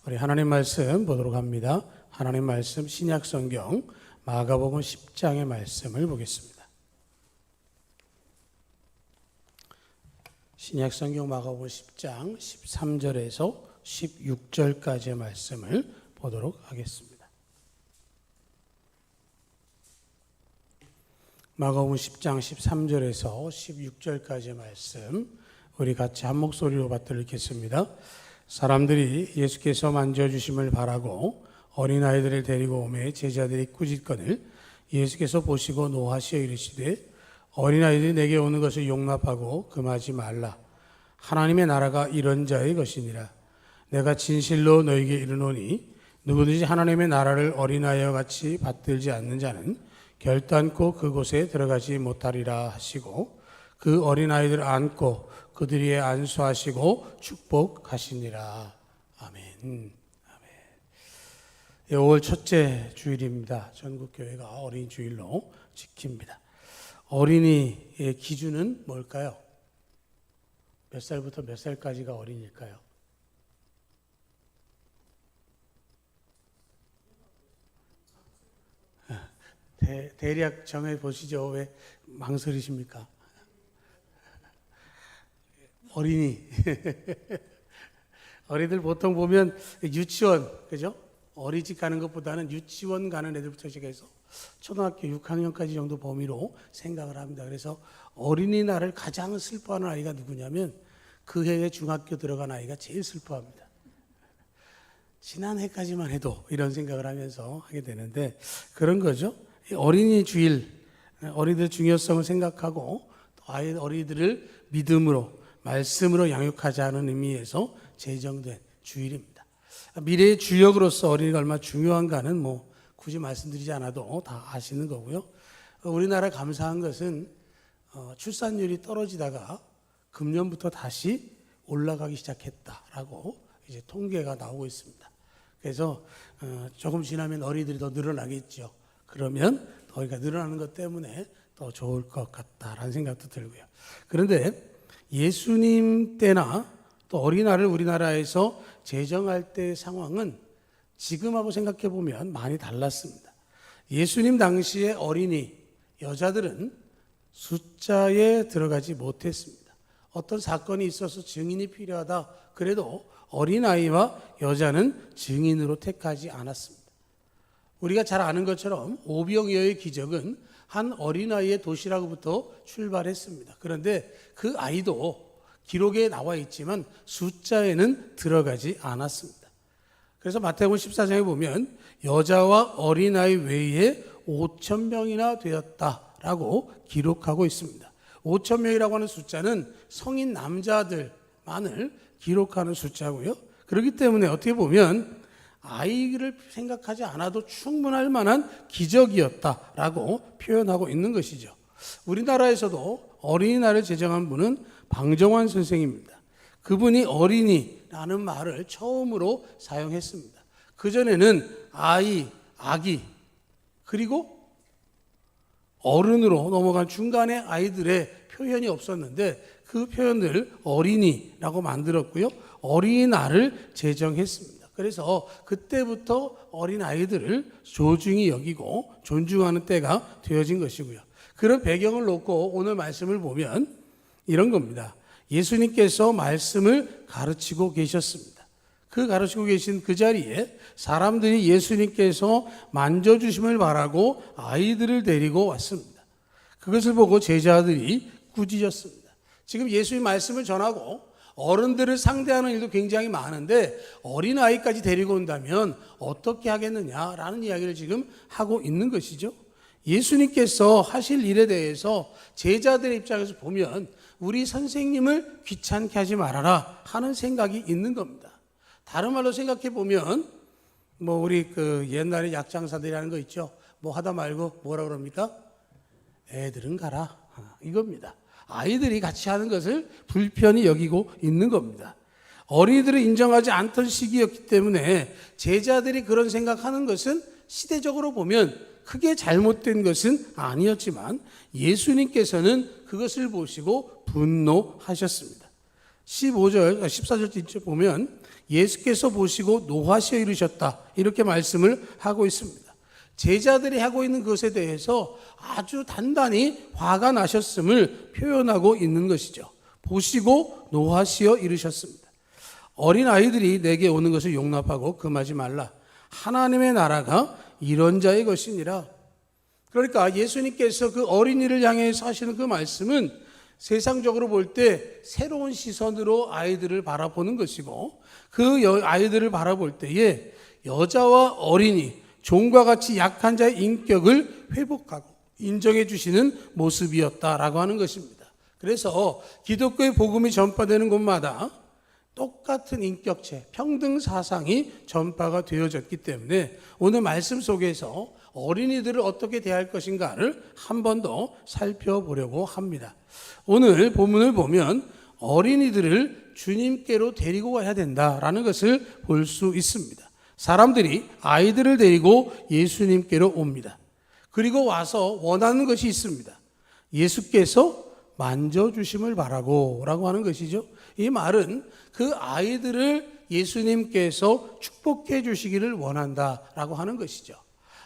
우리 하나님 말씀 보도록 합니다. 하나님 말씀 신약성경 마가복음 10장의 말씀을 보겠습니다. 신약성경 마가복음 10장 13절에서 16절까지의 말씀을 보도록 하겠습니다. 마가복음 10장 13절에서 16절까지의 말씀 우리 같이 한 목소리로 받들어 읽겠습니다. 사람들이 예수께서 만져주심을 바라고 어린아이들을 데리고 오매 제자들이 꾸짖거늘 예수께서 보시고 노하시어 이르시되 어린아이들이 내게 오는 것을 용납하고 금하지 말라. 하나님의 나라가 이런 자의 것이니라. 내가 진실로 너희에게 이르노니 누구든지 하나님의 나라를 어린아이와 같이 받들지 않는 자는 결단코 그곳에 들어가지 못하리라 하시고 그 어린아이들을 안고 그들 위에 안수하시고 축복하시니라. 아멘. 5월 첫째 주일입니다. 전국교회가 어린이 주일로 지킵니다. 어린이의 기준은 뭘까요? 몇 살부터 몇 살까지가 어린일까요? 대략 정해 보시죠. 왜 망설이십니까? 어린이. 어린이들 보통 보면 유치원, 그죠? 어린이집 가는 것보다는 유치원 가는 애들부터 시작해서 초등학교 6학년까지 정도 범위로 생각을 합니다. 그래서 어린이날을 가장 슬퍼하는 아이가 누구냐면 그 해에 중학교 들어간 아이가 제일 슬퍼합니다. 지난해까지만 해도 이런 생각을 하면서 하게 되는데 그런 거죠. 어린이 주일, 어린이들 중요성을 생각하고 또 어린이들을 믿음으로 말씀으로 양육하자는 의미에서 제정된 주일입니다. 미래의 주역으로서 어린이가 얼마나 중요한가는 굳이 말씀드리지 않아도 다 아시는 거고요. 우리나라 감사한 것은 출산율이 떨어지다가 금년부터 다시 올라가기 시작했다라고 이제 통계가 나오고 있습니다. 그래서 조금 지나면 어린이들이 더 늘어나겠죠. 그러면 더위가 늘어나는 것 때문에 더 좋을 것 같다라는 생각도 들고요. 그런데 예수님 때나 또 어린아이를 우리나라에서 제정할 때의 상황은 지금하고 생각해 보면 많이 달랐습니다. 예수님 당시의 어린이 여자들은 숫자에 들어가지 못했습니다. 어떤 사건이 있어서 증인이 필요하다 그래도 어린아이와 여자는 증인으로 택하지 않았습니다. 우리가 잘 아는 것처럼 오병이어의 기적은 한 어린아이의 도시락으로부터 출발했습니다. 그런데 그 아이도 기록에 나와 있지만 숫자에는 들어가지 않았습니다. 그래서 마태복음 14장에 보면 여자와 어린아이 외에 5,000명이나 되었다라고 기록하고 있습니다. 5,000명이라고 하는 숫자는 성인 남자들만을 기록하는 숫자고요. 그렇기 때문에 어떻게 보면 아이를 생각하지 않아도 충분할 만한 기적이었다라고 표현하고 있는 것이죠. 우리나라에서도 어린이날을 제정한 분은 방정환 선생입니다. 그분이 어린이라는 말을 처음으로 사용했습니다. 그전에는 아이, 아기, 그리고 어른으로 넘어간 중간에 아이들의 표현이 없었는데 그 표현을 어린이라고 만들었고요. 어린이날을 제정했습니다. 그래서 그때부터 어린아이들을 소중히 여기고 존중하는 때가 되어진 것이고요. 그런 배경을 놓고 오늘 말씀을 보면 이런 겁니다. 예수님께서 말씀을 가르치고 계셨습니다. 그 가르치고 계신 그 자리에 사람들이 예수님께서 만져주심을 바라고 아이들을 데리고 왔습니다. 그것을 보고 제자들이 꾸짖었습니다. 지금 예수님 말씀을 전하고 어른들을 상대하는 일도 굉장히 많은데 어린아이까지 데리고 온다면 어떻게 하겠느냐라는 이야기를 지금 하고 있는 것이죠. 예수님께서 하실 일에 대해서 제자들의 입장에서 보면 우리 선생님을 귀찮게 하지 말아라 하는 생각이 있는 겁니다. 다른 말로 생각해 보면 우리 옛날에 약장사들이라는 거 있죠. 하다 말고 뭐라 그럽니까? 애들은 가라. 이겁니다. 아이들이 같이 하는 것을 불편히 여기고 있는 겁니다. 어린이들을 인정하지 않던 시기였기 때문에 제자들이 그런 생각하는 것은 시대적으로 보면 크게 잘못된 것은 아니었지만 예수님께서는 그것을 보시고 분노하셨습니다. 14절째 보면 예수께서 보시고 노하시어 이르셨다. 이렇게 말씀을 하고 있습니다. 제자들이 하고 있는 것에 대해서 아주 단단히 화가 나셨음을 표현하고 있는 것이죠. 보시고 노하시어 이르셨습니다. 어린아이들이 내게 오는 것을 용납하고 금하지 말라. 하나님의 나라가 이런 자의 것이니라. 그러니까 예수님께서 그 어린이를 향해서 하시는 그 말씀은 세상적으로 볼 때 새로운 시선으로 아이들을 바라보는 것이고, 그 아이들을 바라볼 때에 여자와 어린이, 종과 같이 약한 자의 인격을 회복하고 인정해 주시는 모습이었다라고 하는 것입니다. 그래서 기독교의 복음이 전파되는 곳마다 똑같은 인격체, 평등 사상이 전파가 되어졌기 때문에 오늘 말씀 속에서 어린이들을 어떻게 대할 것인가를 한 번 더 살펴보려고 합니다. 오늘 본문을 보면 어린이들을 주님께로 데리고 와야 된다라는 것을 볼 수 있습니다. 사람들이 아이들을 데리고 예수님께로 옵니다. 그리고 와서 원하는 것이 있습니다. 예수께서 만져주심을 바라고 라고 하는 것이죠. 이 말은 그 아이들을 예수님께서 축복해 주시기를 원한다라고 하는 것이죠.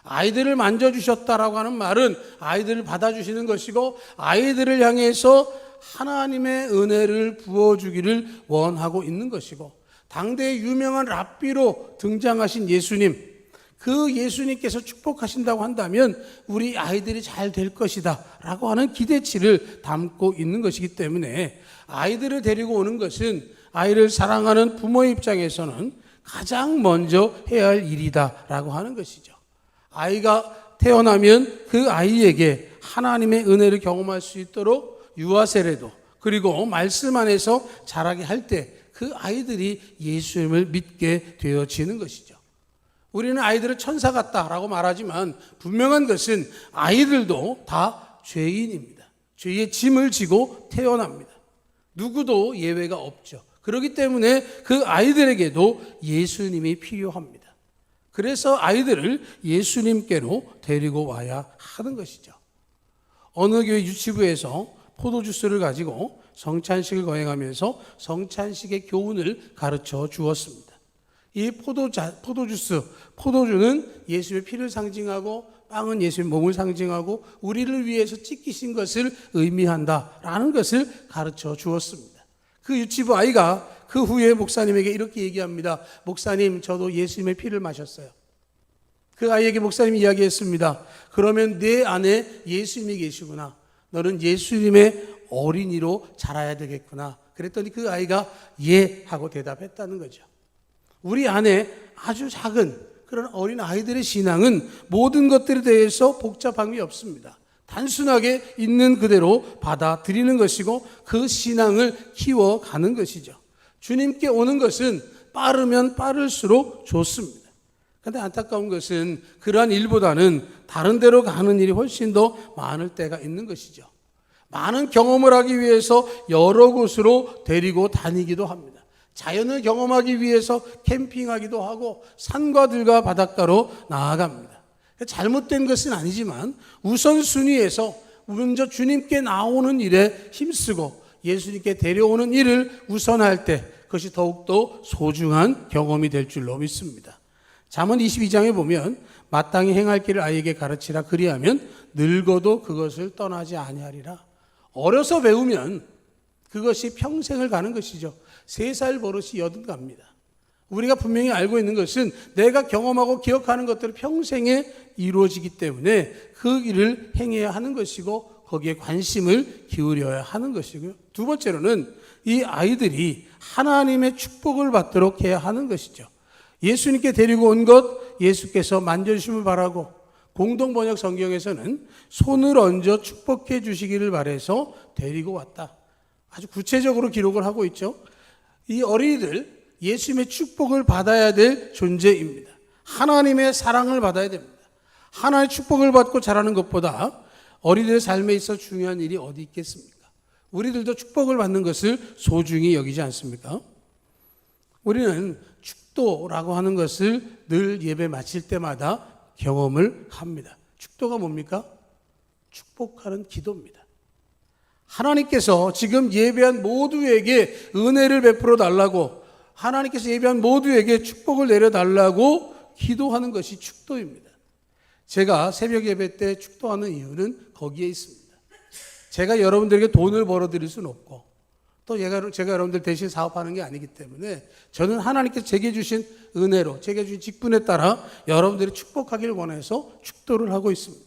아이들을 만져주셨다라고 하는 말은 아이들을 받아주시는 것이고, 아이들을 향해서 하나님의 은혜를 부어주기를 원하고 있는 것이고, 당대의 유명한 랍비로 등장하신 예수님, 그 예수님께서 축복하신다고 한다면 우리 아이들이 잘 될 것이다 라고 하는 기대치를 담고 있는 것이기 때문에 아이들을 데리고 오는 것은 아이를 사랑하는 부모의 입장에서는 가장 먼저 해야 할 일이다 라고 하는 것이죠. 아이가 태어나면 그 아이에게 하나님의 은혜를 경험할 수 있도록 유아 세례도, 그리고 말씀 안에서 자라게 할 때 그 아이들이 예수님을 믿게 되어지는 것이죠. 우리는 아이들을 천사 같다라고 말하지만 분명한 것은 아이들도 다 죄인입니다. 죄의 짐을 지고 태어납니다. 누구도 예외가 없죠. 그렇기 때문에 그 아이들에게도 예수님이 필요합니다. 그래서 아이들을 예수님께로 데리고 와야 하는 것이죠. 어느 교회 유치부에서 포도주스를 가지고 성찬식을 거행하면서 성찬식의 교훈을 가르쳐 주었습니다. 이 포도주는 예수의 피를 상징하고 빵은 예수의 몸을 상징하고 우리를 위해서 찢기신 것을 의미한다라는 것을 가르쳐 주었습니다. 그 유치부 아이가 그 후에 목사님에게 이렇게 얘기합니다. 목사님, 저도 예수님의 피를 마셨어요. 그 아이에게 목사님이 이야기했습니다. 그러면 내 안에 예수님이 계시구나. 너는 예수님의 어린이로 자라야 되겠구나. 그랬더니 그 아이가 예 하고 대답했다는 거죠. 우리 안에 아주 작은 그런 어린 아이들의 신앙은 모든 것들에 대해서 복잡함이 없습니다. 단순하게 있는 그대로 받아들이는 것이고 그 신앙을 키워가는 것이죠. 주님께 오는 것은 빠르면 빠를수록 좋습니다. 그런데 안타까운 것은 그러한 일보다는 다른 데로 가는 일이 훨씬 더 많을 때가 있는 것이죠. 많은 경험을 하기 위해서 여러 곳으로 데리고 다니기도 합니다. 자연을 경험하기 위해서 캠핑하기도 하고 산과 들과 바닷가로 나아갑니다. 잘못된 것은 아니지만 우선순위에서 먼저 주님께 나오는 일에 힘쓰고 예수님께 데려오는 일을 우선할 때 그것이 더욱더 소중한 경험이 될 줄로 믿습니다. 잠언 22장에 보면 마땅히 행할 길을 아이에게 가르치라. 그리하면 늙어도 그것을 떠나지 아니하리라. 어려서 배우면 그것이 평생을 가는 것이죠. 3살 버릇이 80 갑니다. 우리가 분명히 알고 있는 것은 내가 경험하고 기억하는 것들이 평생에 이루어지기 때문에 그 일을 행해야 하는 것이고 거기에 관심을 기울여야 하는 것이고요. 두 번째로는 이 아이들이 하나님의 축복을 받도록 해야 하는 것이죠. 예수님께 데리고 온 것, 예수께서 만져주심을 바라고, 공동번역 성경에서는 손을 얹어 축복해 주시기를 바라서 데리고 왔다. 아주 구체적으로 기록을 하고 있죠. 이 어린이들 예수님의 축복을 받아야 될 존재입니다. 하나님의 사랑을 받아야 됩니다. 하나님의 축복을 받고 자라는 것보다 어린이들의 삶에 있어 중요한 일이 어디 있겠습니까? 우리들도 축복을 받는 것을 소중히 여기지 않습니까? 우리는 축도라고 하는 것을 늘 예배 마칠 때마다 경험을 합니다. 축도가 뭡니까? 축복하는 기도입니다. 하나님께서 지금 예배한 모두에게 은혜를 베풀어 달라고 하나님께서 예배한 모두에게 축복을 내려달라고 기도하는 것이 축도입니다. 제가 새벽 예배 때 축도하는 이유는 거기에 있습니다. 제가 여러분들에게 돈을 벌어드릴 수는 없고 또 제가 여러분들 대신 사업하는 게 아니기 때문에 저는 하나님께서 제게 주신 은혜로 제게 주신 직분에 따라 여러분들이 축복하기를 원해서 축도를 하고 있습니다.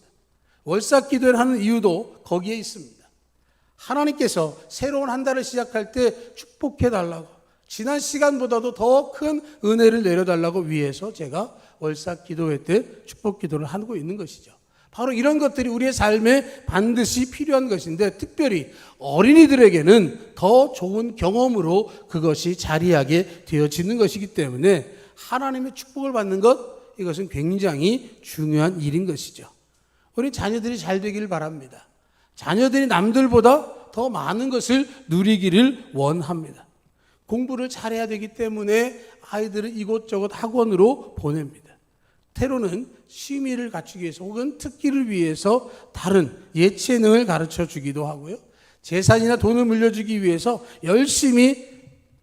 월삭 기도를 하는 이유도 거기에 있습니다. 하나님께서 새로운 한 달을 시작할 때 축복해 달라고 지난 시간보다도 더 큰 은혜를 내려달라고 위해서 제가 월삭 기도회 때 축복 기도를 하고 있는 것이죠. 바로 이런 것들이 우리의 삶에 반드시 필요한 것인데 특별히 어린이들에게는 더 좋은 경험으로 그것이 자리하게 되어지는 것이기 때문에 하나님의 축복을 받는 것, 이것은 굉장히 중요한 일인 것이죠. 우리 자녀들이 잘 되기를 바랍니다. 자녀들이 남들보다 더 많은 것을 누리기를 원합니다. 공부를 잘해야 되기 때문에 아이들을 이곳저곳 학원으로 보냅니다. 때로는 취미를 갖추기 위해서 혹은 특기를 위해서 다른 예체능을 가르쳐 주기도 하고요. 재산이나 돈을 물려주기 위해서 열심히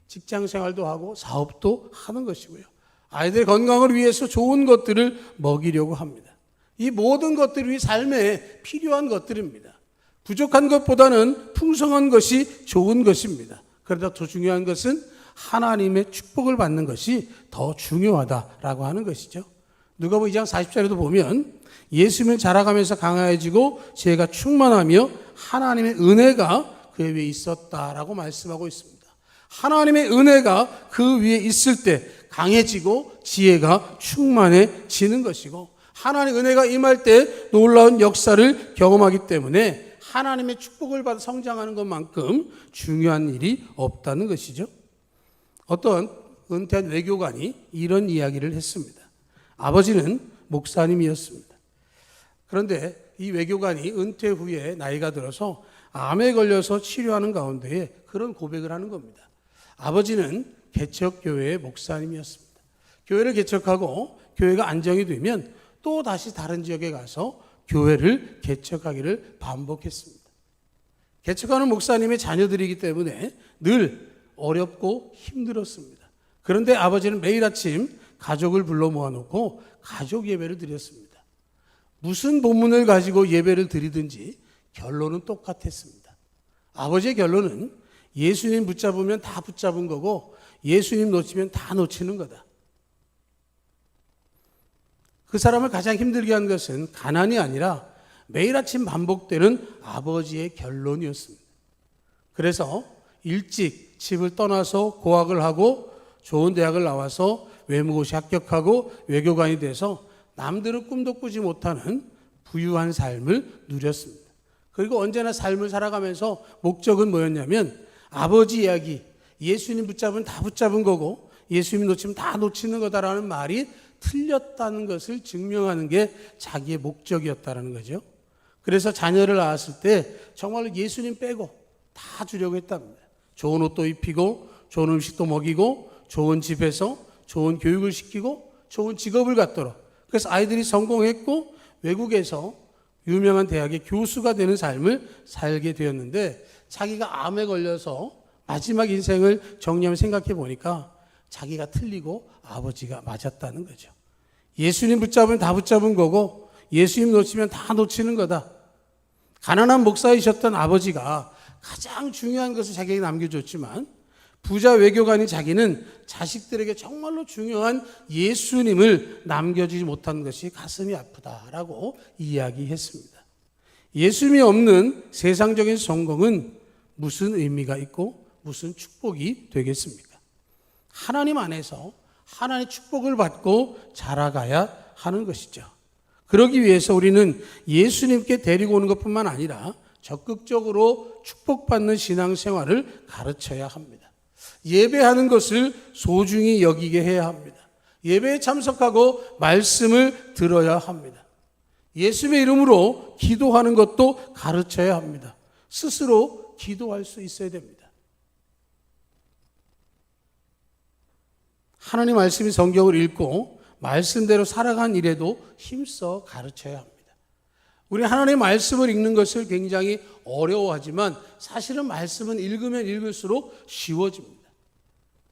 직장 생활도 하고 사업도 하는 것이고요. 아이들의 건강을 위해서 좋은 것들을 먹이려고 합니다. 이 모든 것들이 우리 삶에 필요한 것들입니다. 부족한 것보다는 풍성한 것이 좋은 것입니다. 그러나 더 중요한 것은 하나님의 축복을 받는 것이 더 중요하다라고 하는 것이죠. 누가복음 2장 40절에도 보면 예수님을 자라가면서 강화해지고 지혜가 충만하며 하나님의 은혜가 그 위에 있었다라고 말씀하고 있습니다. 하나님의 은혜가 그 위에 있을 때 강해지고 지혜가 충만해지는 것이고 하나님의 은혜가 임할 때 놀라운 역사를 경험하기 때문에 하나님의 축복을 받아 성장하는 것만큼 중요한 일이 없다는 것이죠. 어떤 은퇴한 외교관이 이런 이야기를 했습니다. 아버지는 목사님이었습니다. 그런데 이 외교관이 은퇴 후에 나이가 들어서 암에 걸려서 치료하는 가운데에 그런 고백을 하는 겁니다. 아버지는 개척교회의 목사님이었습니다. 교회를 개척하고 교회가 안정이 되면 또 다시 다른 지역에 가서 교회를 개척하기를 반복했습니다. 개척하는 목사님의 자녀들이기 때문에 늘 어렵고 힘들었습니다. 그런데 아버지는 매일 아침 가족을 불러 모아놓고 가족 예배를 드렸습니다. 무슨 본문을 가지고 예배를 드리든지 결론은 똑같았습니다. 아버지의 결론은 예수님 붙잡으면 다 붙잡은 거고 예수님 놓치면 다 놓치는 거다. 그 사람을 가장 힘들게 한 것은 가난이 아니라 매일 아침 반복되는 아버지의 결론이었습니다. 그래서 일찍 집을 떠나서 고학을 하고 좋은 대학을 나와서 외무고시 합격하고 외교관이 돼서 남들은 꿈도 꾸지 못하는 부유한 삶을 누렸습니다. 그리고 언제나 삶을 살아가면서 목적은 뭐였냐면 아버지 이야기, 예수님 붙잡으면 다 붙잡은 거고 예수님 놓치면 다 놓치는 거다라는 말이 틀렸다는 것을 증명하는 게 자기의 목적이었다는 거죠. 그래서 자녀를 낳았을 때 정말로 예수님 빼고 다 주려고 했답니다. 좋은 옷도 입히고 좋은 음식도 먹이고 좋은 집에서 좋은 교육을 시키고 좋은 직업을 갖도록. 그래서 아이들이 성공했고 외국에서 유명한 대학의 교수가 되는 삶을 살게 되었는데 자기가 암에 걸려서 마지막 인생을 정리하면 생각해 보니까 자기가 틀리고 아버지가 맞았다는 거죠. 예수님 붙잡으면 다 붙잡은 거고 예수님 놓치면 다 놓치는 거다. 가난한 목사이셨던 아버지가 가장 중요한 것을 자기에게 남겨줬지만 부자 외교관인 자기는 자식들에게 정말로 중요한 예수님을 남겨주지 못한 것이 가슴이 아프다라고 이야기했습니다. 예수님이 없는 세상적인 성공은 무슨 의미가 있고 무슨 축복이 되겠습니까? 하나님 안에서 하나님의 축복을 받고 자라가야 하는 것이죠. 그러기 위해서 우리는 예수님께 데리고 오는 것뿐만 아니라 적극적으로 축복받는 신앙생활을 가르쳐야 합니다. 예배하는 것을 소중히 여기게 해야 합니다. 예배에 참석하고 말씀을 들어야 합니다. 예수님의 이름으로 기도하는 것도 가르쳐야 합니다. 스스로 기도할 수 있어야 됩니다. 하나님 말씀이 성경을 읽고 말씀대로 살아간 일에도 힘써 가르쳐야 합니다. 우리 하나님의 말씀을 읽는 것을 굉장히 어려워하지만 사실은 말씀은 읽으면 읽을수록 쉬워집니다.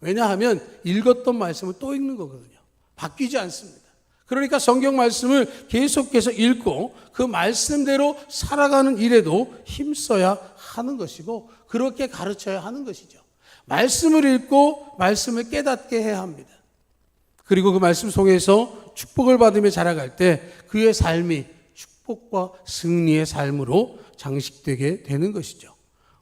왜냐하면 읽었던 말씀을 또 읽는 거거든요. 바뀌지 않습니다. 그러니까 성경 말씀을 계속해서 읽고 그 말씀대로 살아가는 일에도 힘써야 하는 것이고 그렇게 가르쳐야 하는 것이죠. 말씀을 읽고 말씀을 깨닫게 해야 합니다. 그리고 그 말씀 속에서 축복을 받으며 자라갈 때 그의 삶이 축복과 승리의 삶으로 장식되게 되는 것이죠.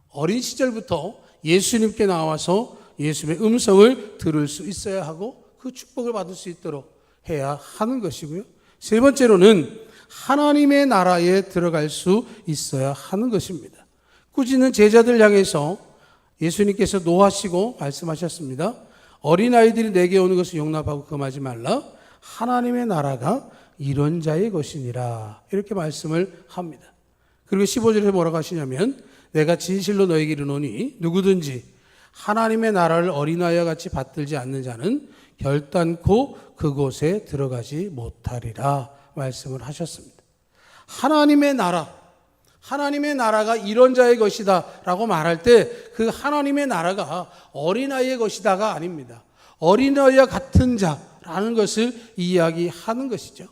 어린 시절부터 예수님께 나와서 예수님의 음성을 들을 수 있어야 하고 그 축복을 받을 수 있도록 해야 하는 것이고요. 세 번째로는 하나님의 나라에 들어갈 수 있어야 하는 것입니다. 꾸짖는 제자들 향해서 예수님께서 노하시고 말씀하셨습니다. 어린아이들이 내게 오는 것을 용납하고 금하지 말라. 하나님의 나라가 이런 자의 것이니라. 이렇게 말씀을 합니다. 그리고 15절에 뭐라고 하시냐면 내가 진실로 너에게 이르노니 누구든지 하나님의 나라를 어린아이와 같이 받들지 않는 자는 결단코 그곳에 들어가지 못하리라 말씀을 하셨습니다. 하나님의 나라가 이런 자의 것이다 라고 말할 때 그 하나님의 나라가 어린아이의 것이다가 아닙니다. 어린아이와 같은 자라는 것을 이야기하는 것이죠.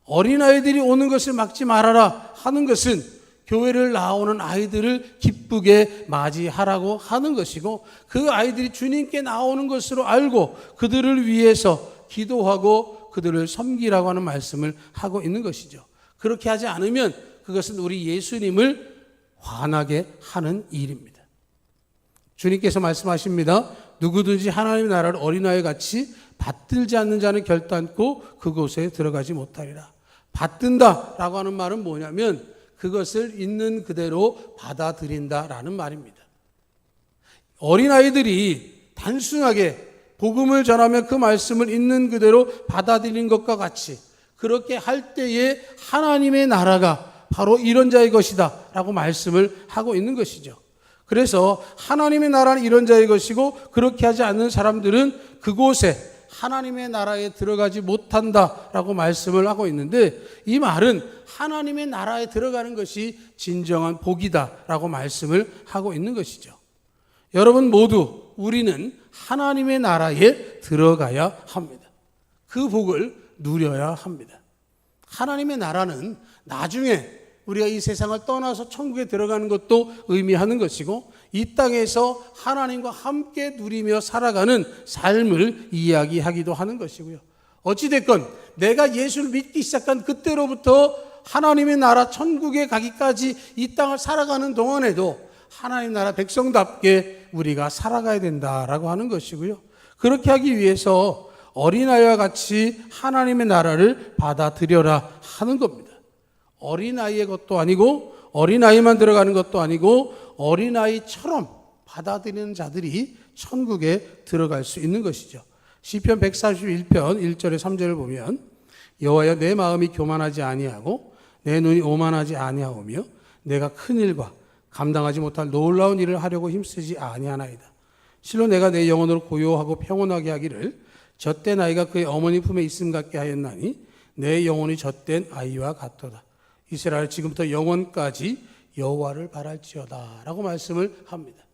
어린아이들이 오는 것을 막지 말아라 하는 것은 교회를 나오는 아이들을 기쁘게 맞이하라고 하는 것이고 그 아이들이 주님께 나오는 것으로 알고 그들을 위해서 기도하고 그들을 섬기라고 하는 말씀을 하고 있는 것이죠. 그렇게 하지 않으면 그것은 우리 예수님을 화나게 하는 일입니다. 주님께서 말씀하십니다. 누구든지 하나님의 나라를 어린아이 같이 받들지 않는 자는 결단코 그곳에 들어가지 못하리라. 받든다라고 하는 말은 뭐냐면 그것을 있는 그대로 받아들인다라는 말입니다. 어린아이들이 단순하게 복음을 전하며 그 말씀을 있는 그대로 받아들이는 것과 같이 그렇게 할 때에 하나님의 나라가 바로 이런 자의 것이다 라고 말씀을 하고 있는 것이죠. 그래서 하나님의 나라는 이런 자의 것이고 그렇게 하지 않는 사람들은 그곳에 하나님의 나라에 들어가지 못한다라고 말씀을 하고 있는데 이 말은 하나님의 나라에 들어가는 것이 진정한 복이다라고 말씀을 하고 있는 것이죠. 여러분 모두 우리는 하나님의 나라에 들어가야 합니다. 그 복을 누려야 합니다. 하나님의 나라는 나중에 우리가 이 세상을 떠나서 천국에 들어가는 것도 의미하는 것이고 이 땅에서 하나님과 함께 누리며 살아가는 삶을 이야기하기도 하는 것이고요. 어찌됐건 내가 예수를 믿기 시작한 그때로부터 하나님의 나라 천국에 가기까지 이 땅을 살아가는 동안에도 하나님 나라 백성답게 우리가 살아가야 된다라고 하는 것이고요. 그렇게 하기 위해서 어린아이와 같이 하나님의 나라를 받아들여라 하는 겁니다. 어린아이의 것도 아니고 어린아이만 들어가는 것도 아니고 어린아이처럼 받아들이는 자들이 천국에 들어갈 수 있는 것이죠. 시편 141편 1절에 3절을 보면 여호와여 내 마음이 교만하지 아니하고 내 눈이 오만하지 아니하오며 내가 큰 일과 감당하지 못할 놀라운 일을 하려고 힘쓰지 아니하나이다. 실로 내가 내 영혼으로 고요하고 평온하게 하기를 젖된 아이가 그의 어머니 품에 있음 같게 하였나니 내 영혼이 젖된 아이와 같도다. 이스라엘 지금부터 영원까지 여호와를 바랄지어다 라고 말씀을 합니다.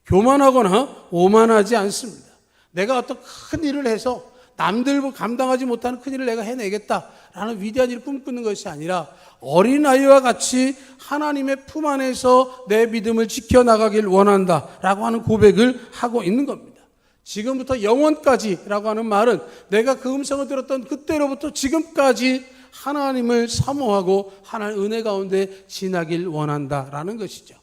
교만하거나 오만하지 않습니다. 내가 어떤 큰 일을 해서 남들 감당하지 못하는 큰 일을 내가 해내겠다라는 위대한 일을 꿈꾸는 것이 아니라 어린아이와 같이 하나님의 품 안에서 내 믿음을 지켜나가길 원한다라고 하는 고백을 하고 있는 겁니다. 지금부터 영원까지라고 하는 말은 내가 그 음성을 들었던 그때로부터 지금까지 하나님을 사모하고 하나님의 은혜 가운데 지나길 원한다라는 것이죠.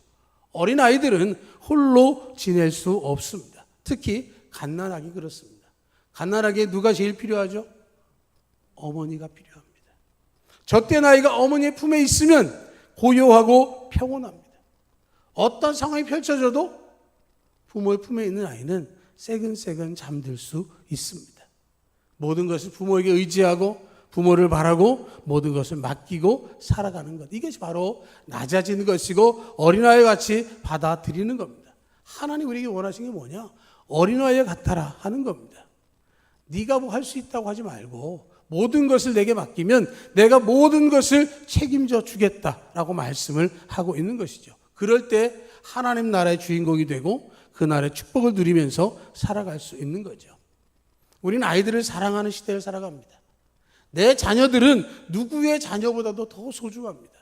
어린아이들은 홀로 지낼 수 없습니다. 특히 갓난아기 그렇습니다. 갓난아기에 누가 제일 필요하죠? 어머니가 필요합니다. 젖된 아이가 어머니의 품에 있으면 고요하고 평온합니다. 어떤 상황이 펼쳐져도 부모의 품에 있는 아이는 새근새근 잠들 수 있습니다. 모든 것을 부모에게 의지하고 부모를 바라고 모든 것을 맡기고 살아가는 것. 이것이 바로 낮아지는 것이고 어린아이 같이 받아들이는 겁니다. 하나님 우리에게 원하시는 게 뭐냐? 어린아이와 같아라 하는 겁니다. 네가 뭐 할 수 있다고 하지 말고 모든 것을 내게 맡기면 내가 모든 것을 책임져 주겠다라고 말씀을 하고 있는 것이죠. 그럴 때 하나님 나라의 주인공이 되고 그날의 축복을 누리면서 살아갈 수 있는 거죠. 우리는 아이들을 사랑하는 시대를 살아갑니다. 내 자녀들은 누구의 자녀보다도 더 소중합니다.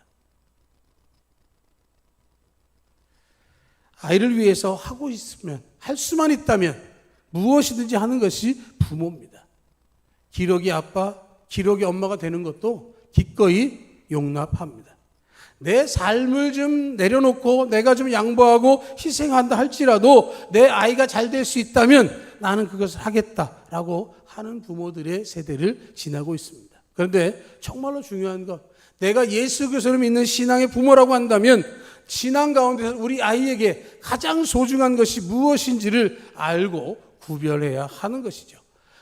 아이를 위해서 하고 있으면, 할 수만 있다면 무엇이든지 하는 것이 부모입니다. 기러기 아빠, 기러기 엄마가 되는 것도 기꺼이 용납합니다. 내 삶을 좀 내려놓고 내가 좀 양보하고 희생한다 할지라도 내 아이가 잘 될 수 있다면 나는 그것을 하겠다라고 하는 부모들의 세대를 지나고 있습니다. 그런데 정말로 중요한 것, 내가 예수 그리스도를 믿는 신앙의 부모라고 한다면 신앙 가운데서 우리 아이에게 가장 소중한 것이 무엇인지를 알고 구별해야 하는 것이죠.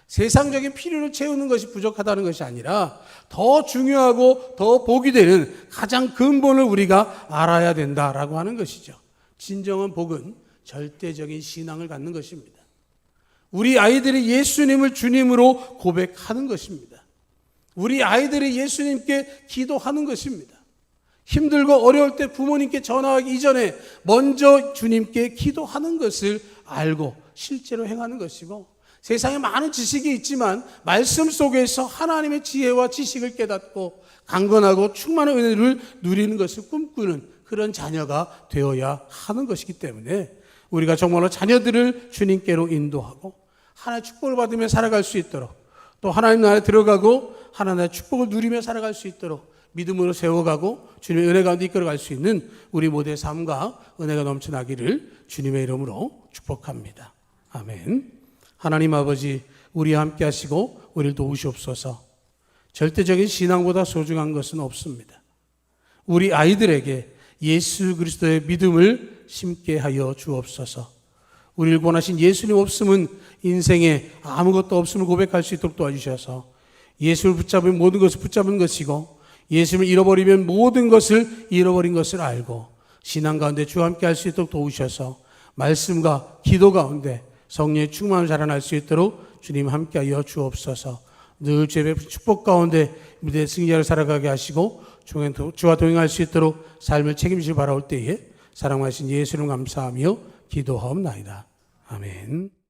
세상적인 필요를 채우는 것이 부족하다는 것이 아니라 더 중요하고 더 복이 되는 가장 근본을 우리가 알아야 된다라고 하는 것이죠. 진정한 복은 절대적인 신앙을 갖는 것입니다. 우리 아이들이 예수님을 주님으로 고백하는 것입니다. 우리 아이들이 예수님께 기도하는 것입니다. 힘들고 어려울 때 부모님께 전화하기 이전에 먼저 주님께 기도하는 것을 알고 실제로 행하는 것이고, 세상에 많은 지식이 있지만 말씀 속에서 하나님의 지혜와 지식을 깨닫고 강건하고 충만한 은혜를 누리는 것을 꿈꾸는 그런 자녀가 되어야 하는 것이기 때문에 우리가 정말로 자녀들을 주님께로 인도하고 하나님의 축복을 받으며 살아갈 수 있도록, 또 하나님 나라에 들어가고 하나님의 축복을 누리며 살아갈 수 있도록 믿음으로 세워가고 주님의 은혜 가운데 이끌어갈 수 있는 우리 모두의 삶과 은혜가 넘쳐나기를 주님의 이름으로 축복합니다. 아멘. 하나님 아버지, 우리와 함께 하시고 우리를 도우시옵소서. 절대적인 신앙보다 소중한 것은 없습니다. 우리 아이들에게 예수 그리스도의 믿음을 심게 하여 주옵소서. 우리를 권하신 예수님 없음은 인생에 아무것도 없음을 고백할 수 있도록 도와주셔서 예수를 붙잡으면 모든 것을 붙잡은 것이고 예수를 잃어버리면 모든 것을 잃어버린 것을 알고 신앙 가운데 주와 함께 할 수 있도록 도우셔서 말씀과 기도 가운데 성령의 충만을 자라날 수 있도록 주님 함께하여 주옵소서. 늘 주의 베푸신 축복 가운데 믿음의 승리자를 살아가게 하시고 주와 동행할 수 있도록 삶을 책임지시길 바라올 때에 사랑하신 예수를 감사하며 기도하옵나이다. 아멘.